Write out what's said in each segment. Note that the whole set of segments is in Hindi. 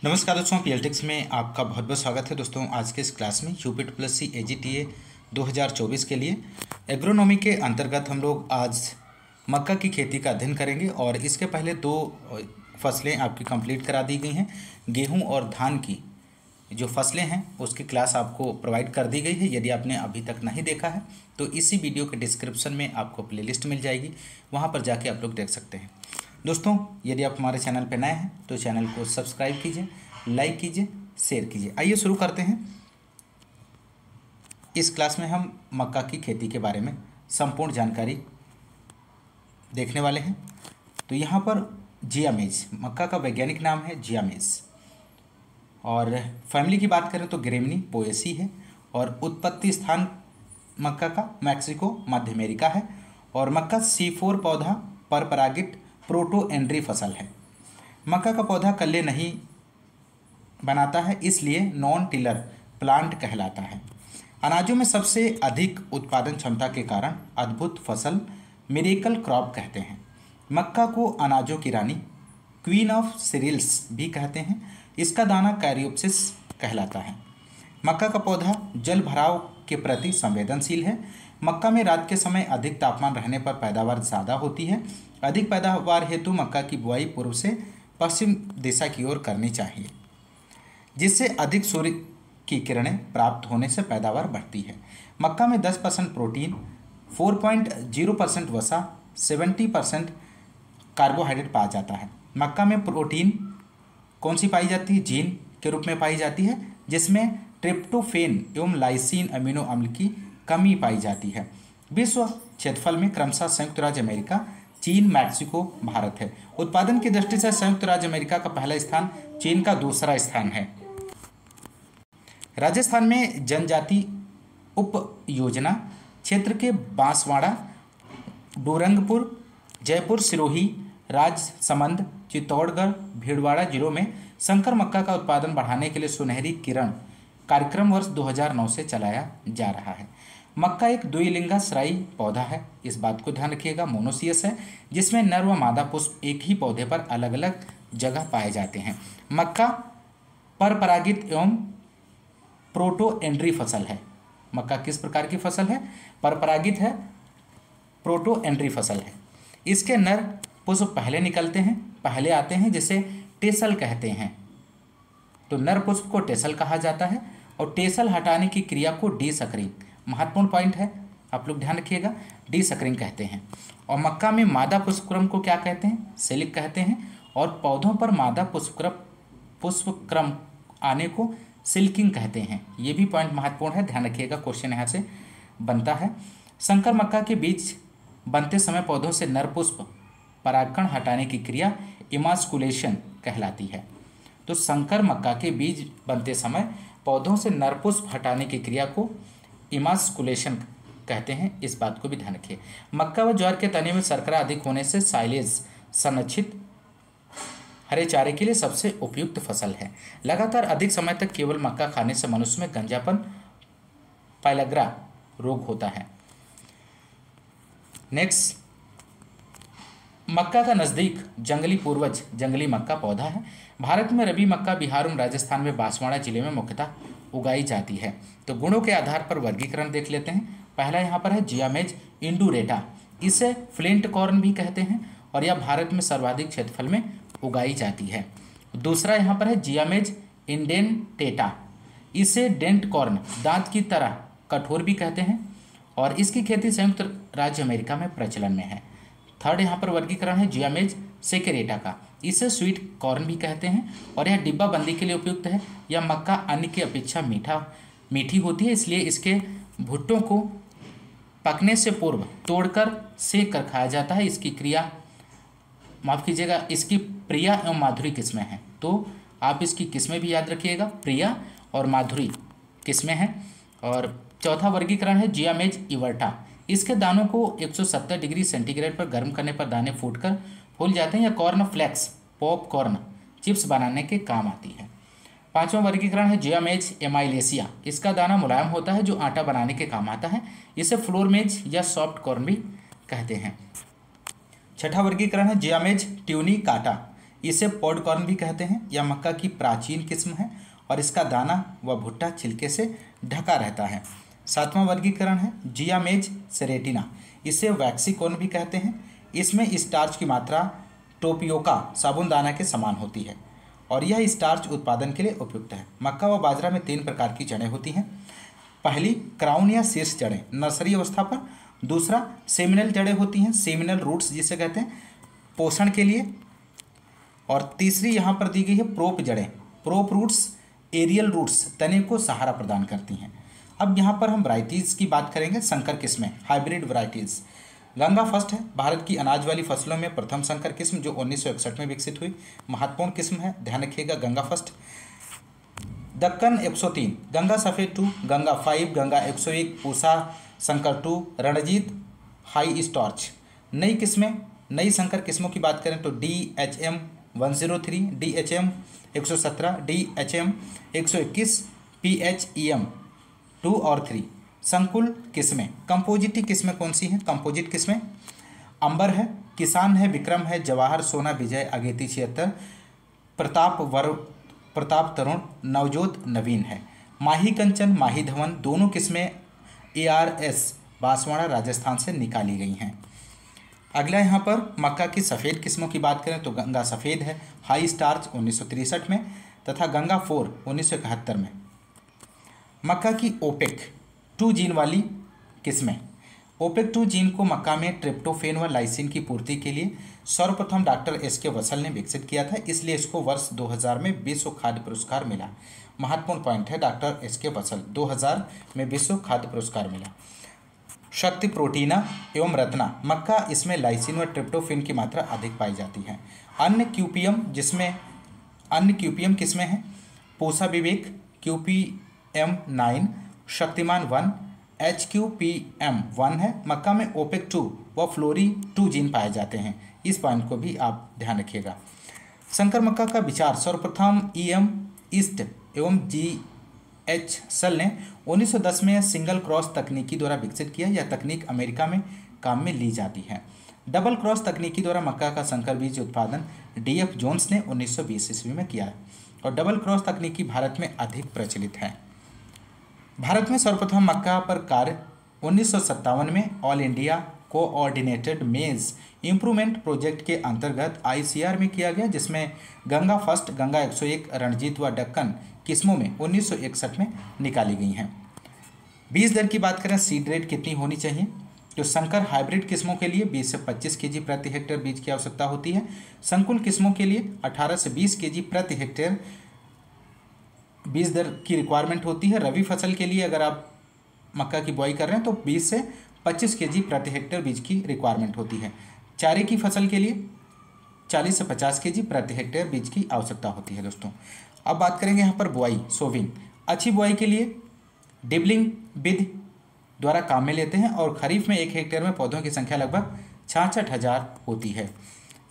नमस्कार दोस्तों, पीएलटिक्स में आपका बहुत बहुत स्वागत है। दोस्तों आज के इस क्लास में यूपी+सी AGTA 2024 के लिए एग्रोनॉमी के अंतर्गत हम लोग आज मक्का की खेती का अध्ययन करेंगे। और इसके पहले दो फसलें आपकी कंप्लीट करा दी गई हैं। गेहूं और धान की जो फसलें हैं उसकी क्लास आपको प्रोवाइड कर दी गई है। यदि आपने अभी तक नहीं देखा है तो इसी वीडियो के डिस्क्रिप्शन में आपको प्लेलिस्ट मिल जाएगी, वहाँ पर जाके आप लोग देख सकते हैं। दोस्तों यदि आप हमारे चैनल पर नए हैं तो चैनल को सब्सक्राइब कीजिए, लाइक कीजिए, शेयर कीजिए। आइए शुरू करते हैं। इस क्लास में हम मक्का की खेती के बारे में संपूर्ण जानकारी देखने वाले हैं। तो यहाँ पर जियामेज, मक्का का वैज्ञानिक नाम है जियामेज। और फैमिली की बात करें तो ग्रेमिनी पोएसी है। और उत्पत्ति स्थान मक्का का मैक्सिको मध्य अमेरिका है। और मक्का C4 पौधा पर परागित प्रोटोएंड्री फसल है। मक्का का पौधा कल्ले नहीं बनाता है, इसलिए नॉन टिलर प्लांट कहलाता है। अनाजों में सबसे अधिक उत्पादन क्षमता के कारण अद्भुत फसल मिरेकल क्रॉप कहते हैं। मक्का को अनाजों की रानी, क्वीन ऑफ सीरियल्स भी कहते हैं। इसका दाना कैरियोप्सिस कहलाता है। मक्का का पौधा जल भराव के प्रति संवेदनशील है। मक्का में रात के समय अधिक तापमान रहने पर पैदावार ज़्यादा होती है। अधिक पैदावार हेतु मक्का की बुआई पूर्व से पश्चिम दिशा की ओर करनी चाहिए, जिससे अधिक सूर्य की किरणें प्राप्त होने से पैदावार बढ़ती है। मक्का में 10% प्रोटीन, 4.0% वसा, 70% कार्बोहाइड्रेट पाया जाता है। मक्का में प्रोटीन कौन सी पाई जाती है? जीन के रूप में पाई जाती है, जिसमें ट्रिप्टोफेन एवं लाइसिन अमीनो अम्ल की कमी पाई जाती है। विश्व क्षेत्रफल में क्रमशः संयुक्त राज्य अमेरिका, चीन, मैक्सिको, भारत है। उत्पादन की दृष्टि से संयुक्त राज्य अमेरिका का पहला स्थान, चीन का दूसरा स्थान है। राजस्थान में जनजाति उप योजना क्षेत्र के बांसवाड़ा, डूरंगपुर, जयपुर, सिरोही, राजसमंद, चित्तौड़गढ़, भीलवाड़ा जिलों में संकर मक्का का उत्पादन बढ़ाने के लिए सुनहरी किरण कार्यक्रम वर्ष 2009 से चलाया जा रहा है। मक्का एक द्विलिंगाश्रयी पौधा है, इस बात को ध्यान रखिएगा। मोनोसियस है, जिसमें नर व मादा पुष्प एक ही पौधे पर अलग अलग जगह पाए जाते हैं। मक्का परपरागित एवं प्रोटोएंड्री फसल है। मक्का किस प्रकार की फसल है? परपरागित है, प्रोटोएंड्री फसल है। इसके नर पुष्प पहले निकलते हैं, पहले आते हैं, जिसे टेसल कहते हैं। तो नर पुष्प को टेसल कहा जाता है। और टेसल हटाने की क्रिया को डी सकरिंग, महत्वपूर्ण पॉइंट है, आप लोग ध्यान रखिएगा, डी सकरिंग कहते हैं। और मक्का में मादा पुष्पक्रम को क्या कहते हैं? सेलिक कहते हैं। और पौधों पर मादा पुष्पक्रम आने को सिल्किंग कहते हैं। ये भी पॉइंट महत्वपूर्ण है, ध्यान रखिएगा, क्वेश्चन यहाँ से बनता है। संकर मक्का के बीज बनते समय पौधों से नर पुष्प परागकण हटाने की क्रिया इमास्कुलेशन कहलाती है। तो संकर मक्का के बीज बनते समय पौधों से नर पुष्प हटाने की क्रिया को इमास्कुलेशन कहते हैं, इस बात को भी ध्यान रखिए। मक्का व ज्वार के तने में शर्करा अधिक होने से साइलेज संरक्षित हरे चारे के लिए सबसे उपयुक्त फसल है। लगातार अधिक समय तक केवल मक्का खाने से मनुष्य में गंजापन, पाइलग्रा रोग होता है। नेक्स्ट, मक्का का नज़दीक जंगली पूर्वज जंगली मक्का पौधा है। भारत में रबी मक्का बिहार और राजस्थान में बांसवाड़ा जिले में मुख्यतः उगाई जाती है। तो गुणों के आधार पर वर्गीकरण देख लेते हैं। पहला यहाँ पर है जियामेज इंडुरेटा, इसे फ्लिंट कॉर्न भी कहते हैं और यह भारत में सर्वाधिक क्षेत्रफल में उगाई जाती है। दूसरा यहाँ पर है जियामेज इंडेंटेटा, इसे डेंट कॉर्न, दांत की तरह कठोर भी कहते हैं और इसकी खेती संयुक्त राज्य अमेरिका में प्रचलन में है। थर्ड यहाँ पर वर्गीकरण है जियामेज सेकेरेटा का, इसे स्वीट कॉर्न भी कहते हैं और यह डिब्बा बंदी के लिए उपयुक्त है। यह मक्का अन्य की अपेक्षा मीठी होती है, इसलिए इसके भुट्टों को पकने से पूर्व तोड़कर सेक कर खाया जाता है। इसकी क्रिया, माफ़ कीजिएगा, इसकी प्रिया एवं माधुरी किस्में हैं। तो आप इसकी किस्में भी याद रखिएगा, प्रिया और माधुरी किस्में हैं। और चौथा वर्गीकरण है जियामेज इवर्टा, इसके दानों को 170 डिग्री सेंटीग्रेड पर गर्म करने पर दाने फूटकर फूल जाते हैं। यह कॉर्न फ्लेक्स, पॉपकॉर्न, चिप्स बनाने के काम आती है। पांचवा वर्गीकरण है जियामेज एमाइलेसिया, इसका दाना मुलायम होता है जो आटा बनाने के काम आता है। इसे फ्लोरमेज या सॉफ्ट कॉर्न भी कहते हैं। छठा वर्गीकरण है जियामेज ट्यूनिकाटा, इसे पॉडकॉर्न भी कहते हैं। यह मक्का की प्राचीन किस्म है और इसका दाना व भुट्टा छिलके से ढका रहता है। 7वां वर्गीकरण है जियामेज सेरेटिना, इसे वैक्सीकॉर्न भी कहते हैं। इसमें स्टार्च की मात्रा टोपियोका साबुनदाना के समान होती है और यह स्टार्च उत्पादन के लिए उपयुक्त है। मक्का व बाजरा में 3 प्रकार की जड़ें होती हैं। पहली क्राउन या शीर्ष जड़ें नर्सरी अवस्था पर। दूसरा सेमिनल जड़ें होती हैं, सेमिनल रूट्स जिसे कहते हैं, पोषण के लिए। और तीसरी यहाँ पर दी गई है प्रोप जड़ें, प्रोप रूट्स, एरियल रूट्स, तने को सहारा प्रदान करती हैं। अब यहाँ पर हम वैरायटीज़ की बात करेंगे, संकर किस्में, हाइब्रिड वैरायटीज़। गंगा फर्स्ट है, भारत की अनाज वाली फसलों में प्रथम संकर किस्म जो 1961 में विकसित हुई, महत्वपूर्ण किस्म है, ध्यान रखिएगा गंगा फर्स्ट। दक्कन 103, गंगा सफ़ेद 2, गंगा 5, गंगा 101, पूसा संकर 2, रणजीत हाई स्टार्च। नई किस्में, नई संकर किस्मों की बात करें तो DHM 103, DHM 117, DHM 121, PHEM 2 और 3। संकुल किस्में, कंपोजिटी किस्में कौन सी हैं? कंपोजिट किस्में अंबर है, किसान है, विक्रम है, जवाहर, सोना, विजय, अगेती 76, प्रताप तरुण, नवजोत, नवीन है। माही कंचन, माही धवन, दोनों किस्में ARS बांसवाड़ा राजस्थान से निकाली गई हैं। अगला यहाँ पर मक्का की सफ़ेद किस्मों की बात करें तो गंगा सफ़ेद है, हाई स्टार्च 1963 में, तथा गंगा 4 1971 में। मक्का की OPEC 2 जीन वाली किस्में, OPEC 2 जीन को मक्का में ट्रिप्टोफेन व लाइसिन की पूर्ति के लिए सर्वप्रथम डॉक्टर SK वत्सल ने विकसित किया था, इसलिए इसको वर्ष 2000 में विश्व खाद्य पुरस्कार मिला। महत्वपूर्ण पॉइंट है, डॉक्टर SK वत्सल 2000 में विश्व खाद्य पुरस्कार मिला। शक्ति, प्रोटीना एवं रत्ना, मक्का, इसमें लाइसिन व ट्रिप्टोफेन की मात्रा अधिक पाई जाती है। अन्य QPM किस्में हैं, पूसा विवेक QPM 9, शक्तिमान 1, HQPM 1 है। मक्का में OPEC 2 व फ्लोरी 2 जीन पाए जाते हैं, इस पॉइंट को भी आप ध्यान रखिएगा। संकर मक्का का विचार सर्वप्रथम EM ईस्ट एवं GH सल ने 1910 में सिंगल क्रॉस तकनीकी द्वारा विकसित किया। यह तकनीक अमेरिका में काम में ली जाती है। डबल क्रॉस तकनीकी द्वारा मक्का का संकर बीज उत्पादन DF जोन्स ने 1920 ईस्वी में किया है और डबल क्रॉस तकनीकी भारत में अधिक प्रचलित है। भारत में सर्वप्रथम मक्का पर कार्य 1957 में ऑल इंडिया कोऑर्डिनेटेड मेज इम्प्रूवमेंट प्रोजेक्ट के अंतर्गत ICR में किया गया, जिसमें गंगा फर्स्ट, गंगा 101, रणजीत व दक्कन किस्मों में 1961 में निकाली गई हैं। बीज दर की बात करें, सीड रेट कितनी होनी चाहिए? तो संकर हाइब्रिड किस्मों के लिए 20 से 25 kg प्रति हेक्टेयर बीज की आवश्यकता होती है। संकुल किस्मों के लिए 18 से 20 kg प्रति हेक्टेयर बीज दर की रिक्वायरमेंट होती है। रबी फसल के लिए अगर आप मक्का की बुआई कर रहे हैं तो 20 से 25 kg प्रति हेक्टेयर बीज की रिक्वायरमेंट होती है। चारे की फसल के लिए 40 से 50 kg प्रति हेक्टेयर बीज की आवश्यकता होती है। दोस्तों अब बात करेंगे यहाँ पर बुआई, सोविंग। अच्छी बुआई के लिए डिबलिंग विधि द्वारा काम में लेते हैं और खरीफ में 1 हेक्टेयर में पौधों की संख्या लगभग 66,000 होती है।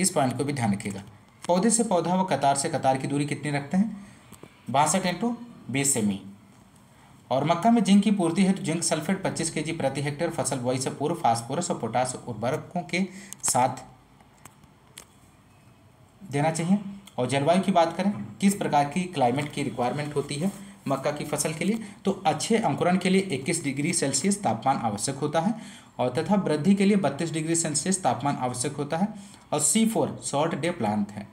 इस पॉइंट को भी ध्यान रखिएगा। पौधे से पौधा व कतार से कतार की दूरी कितनी रखते हैं? 62 × 20 सेमी। और मक्का में जिंक की पूर्ति है तो जिंक सल्फेट 25 kg प्रति हेक्टेयर फसल बुआई से पूर्व फास्फोरस और पोटास उर्वरकों के साथ देना चाहिए। और जलवायु की बात करें, किस प्रकार की क्लाइमेट की रिक्वायरमेंट होती है मक्का की फसल के लिए? तो अच्छे अंकुरण के लिए 21 डिग्री सेल्सियस तापमान आवश्यक होता है और तथा वृद्धि के लिए 32 डिग्री सेल्सियस तापमान आवश्यक होता है। और C4 शॉर्ट डे प्लांट है,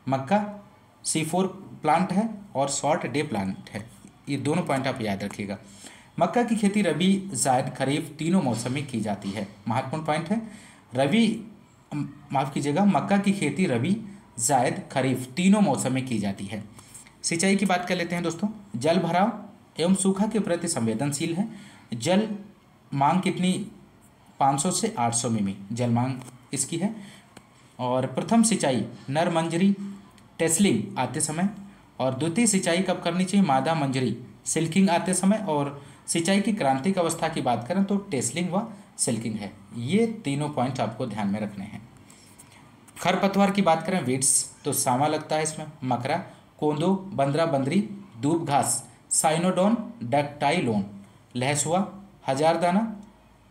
मक्का C4 प्लांट है और शॉर्ट डे प्लांट है। ये दोनों पॉइंट आप याद रखिएगा। मक्का की खेती रबी, जायद, खरीफ तीनों मौसम में की जाती है। महत्वपूर्ण पॉइंट है, मक्का की खेती रबी, जायद, खरीफ तीनों मौसम में की जाती है। सिंचाई की बात कर लेते हैं दोस्तों। जल भराव एवं सूखा के प्रति संवेदनशील है। जल मांग कितनी? 500 से 800 मिमी जल मांग इसकी है। और प्रथम सिंचाई नर मंजरी टेस्लिंग आते समय, और द्वितीय सिंचाई कब करनी चाहिए? मादा मंजरी सिल्किंग आते समय। और सिंचाई की क्रांतिक अवस्था की बात करें तो टेस्लिंग व सिल्किंग है। ये तीनों पॉइंट आपको ध्यान में रखने हैं। खरपतवार की बात करें, वीड्स, तो सामा लगता है इसमें, मकरा, कोंदो, बंदरा बंदरी, दूब घास, साइनोडोन, डक्टाइलोन, लहसुआ, हजारदाना,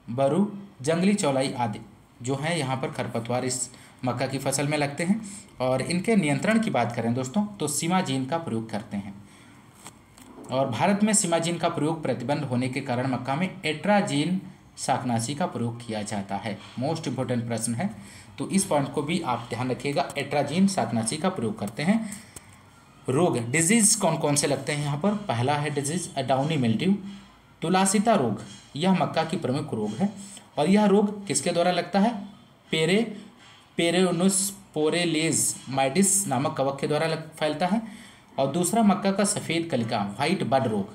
बरू, जंगली चौलाई आदि जो हैं यहाँ पर खरपतवार इस मक्का की फसल में लगते हैं। और इनके नियंत्रण की बात करें दोस्तों तो सिमाजीन का प्रयोग करते हैं। और भारत में सिमाजीन का प्रयोग प्रतिबंध होने के कारण मक्का में एट्राजीन शाकनाशी का प्रयोग किया जाता है। मोस्ट इंपॉर्टेंट प्रश्न है, तो इस पॉइंट को भी आप ध्यान रखिएगा, एट्राजीन शाकनाशी का प्रयोग करते हैं। रोग डिजीज कौन कौन से लगते हैं यहाँ पर? पहला है डिजीज डाउनी मिल्ड्यू, तुलासिता रोग, यह मक्का की प्रमुख रोग है। और यह रोग किसके द्वारा लगता है? पेरेनुस्पोरेलेज माइडिस नामक कवक के द्वारा फैलता है। और दूसरा मक्का का सफ़ेद कलिका व्हाइट बड रोग,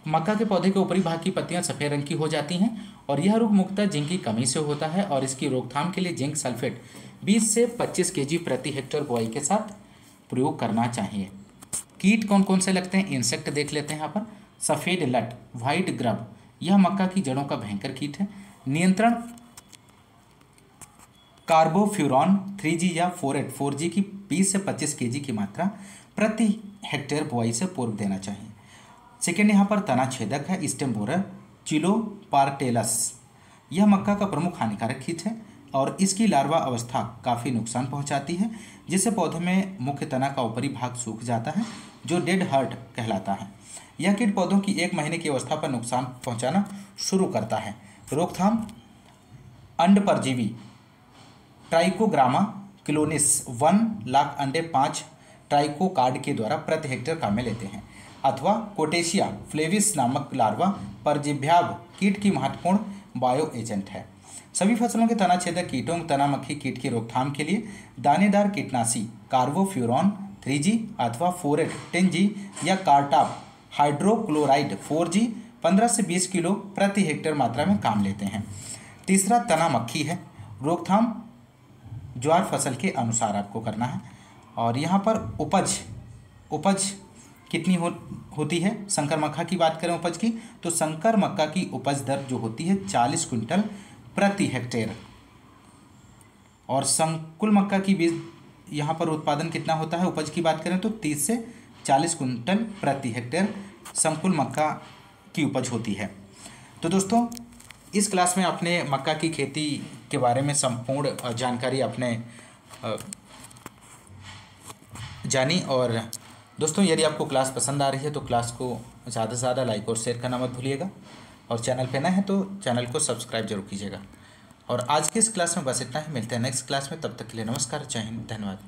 मक्का के पौधे के ऊपरी भाग की पत्तियां सफ़ेद रंग की हो जाती हैं और यह रोग मुख्यतः जिंक की कमी से होता है। और इसकी रोकथाम के लिए जिंक सल्फेट 20 से 25 केजी प्रति हेक्टेयर बुआई के साथ प्रयोग करना चाहिए। कीट कौन कौन से लगते हैं? इंसेक्ट देख लेते हैं यहाँ पर। सफ़ेद लट व्हाइट ग्रब, यह मक्का की जड़ों का भयंकर कीट है। नियंत्रण कार्बोफ्यूरॉन 3G या फोरेट 4G की 20 से 25 केजी की मात्रा प्रति हेक्टेयर बुआई से पूर्व देना चाहिए। सेकेंड यहाँ पर तना छेदक है स्टेम बोरर चिलोपार्टेलस, यह मक्का का प्रमुख हानिकारक कीट है और इसकी लार्वा अवस्था काफ़ी नुकसान पहुंचाती है, जिससे पौधे में मुख्य तना का ऊपरी भाग सूख जाता है जो डेड हार्ट कहलाता है। यह कीट पौधों की 1 महीने की अवस्था पर नुकसान पहुंचाना शुरू करता है। रोकथाम अंड परजीवी ट्राइकोग्रामा क्लोनिस 1 लाख अंडे 5 ट्राइकोकार्ड के द्वारा प्रति हेक्टेयर काम में लेते हैं, अथवा कोटेशिया फ्लेविस नामक लार्वा परजीव्याभ कीट की महत्वपूर्ण बायो एजेंट है। सभी फसलों के तना छेदक कीटों तना मक्खी कीट की रोकथाम के लिए दानेदार कीटनाशी कार्बोफ्यूरॉन 3G अथवा फोरेट 10G या कार्टाप हाइड्रोक्लोराइड 4G 15 से 20 किलो प्रति हेक्टेयर मात्रा में काम लेते हैं। तीसरा तना मक्खी है। रोकथाम ज्वार फसल के अनुसार आपको करना है। और यहाँ पर उपज कितनी होती है? शंकर मक्का की बात करें उपज की, तो शंकर मक्का की उपज दर जो होती है 40 क्विंटल प्रति हेक्टेयर। और संकुल मक्का की बीज यहाँ पर उत्पादन कितना होता है? उपज की बात करें तो 30 से 40 क्विंटल प्रति हेक्टेयर संकुल मक्का की उपज होती है। तो दोस्तों इस क्लास में आपने मक्का की खेती के बारे में संपूर्ण जानकारी आपने जानी। और दोस्तों यदि आपको क्लास पसंद आ रही है तो क्लास को ज़्यादा से ज़्यादा लाइक और शेयर करना मत भूलिएगा। और चैनल पे नए हैं तो चैनल को सब्सक्राइब जरूर कीजिएगा। और आज के इस क्लास में बस इतना ही, मिलते हैं नेक्स्ट क्लास में, तब तक के लिए नमस्कार, जय हिंद, धन्यवाद।